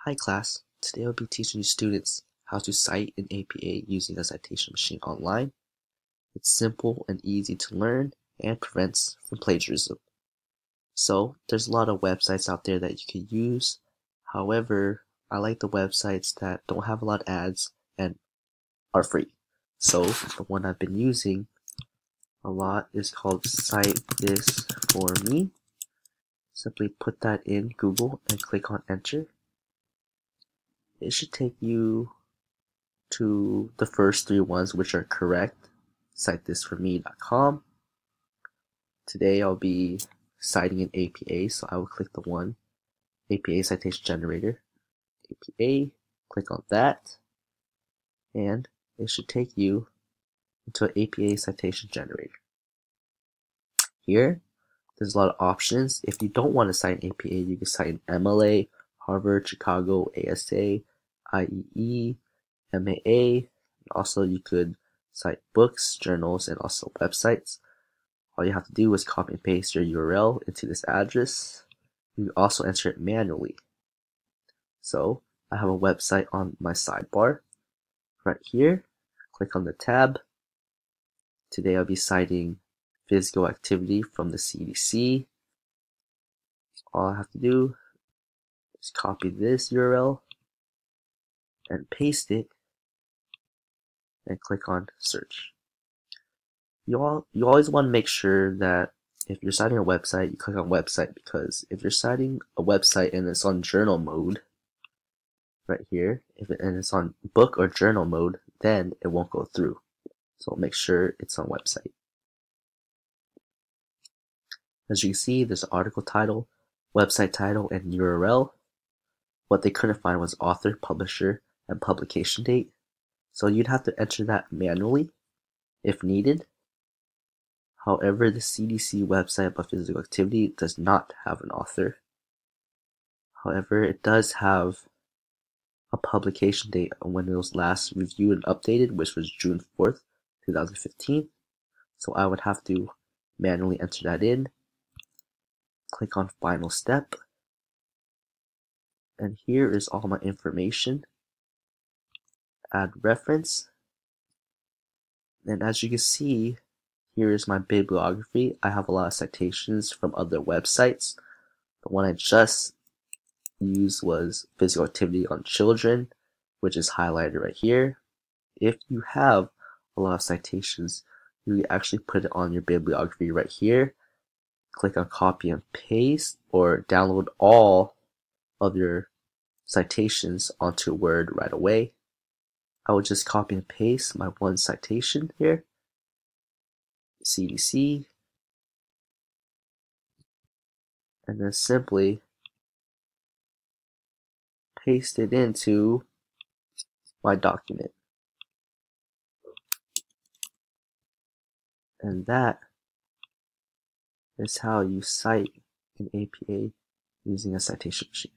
Hi class, today I'll be teaching you students how to cite an APA using a citation machine online. It's simple and easy to learn and prevents from plagiarism. So there's a lot of websites out there that you can use. However, I like the websites that don't have a lot of ads and are free. So the one I've been using a lot is called Cite This For Me. Simply put that in Google and click on enter. It should take you to the first three ones which are correct. Citethisforme.com. Today I'll be citing an APA, so I will click the one, APA Citation Generator. APA, click on that, and it should take you into an APA Citation Generator. Here, there's a lot of options. If you don't want to cite an APA, you can cite an MLA, Harvard, Chicago, ASA, IEE, MAA. Also, you could cite books, journals, and also websites. All you have to do is copy and paste your URL into this address. You can also enter it manually. So, I have a website on my sidebar. Right here, click on the tab. Today I'll be citing physical activity from the CDC. All I have to do is copy this URL and paste it and click on search. You always want to make sure that if you're citing a website, you click on website, because if you're citing a website and it's on journal mode right here, and it's on book or journal mode, then it won't go through. So make sure it's on website. As you can see, there's an article title, website title, and URL. What they couldn't find was author, publisher, and publication date. So you'd have to enter that manually if needed. However, the CDC website about physical activity does not have an author. However, it does have a publication date on when it was last reviewed and updated, which was June 4th, 2015. So I would have to manually enter that in. Click on final step. And here is all my information. Add reference. And as you can see, here is my bibliography. I have a lot of citations from other websites. The one I just used was physical activity on children, which is highlighted right here. If you have a lot of citations, you can actually put it on your bibliography right here. Click on copy and paste, or download all of your citations onto Word right away. I will just copy and paste my one citation here, CDC, and then simply paste it into my document. And that is how you cite an APA using a citation machine.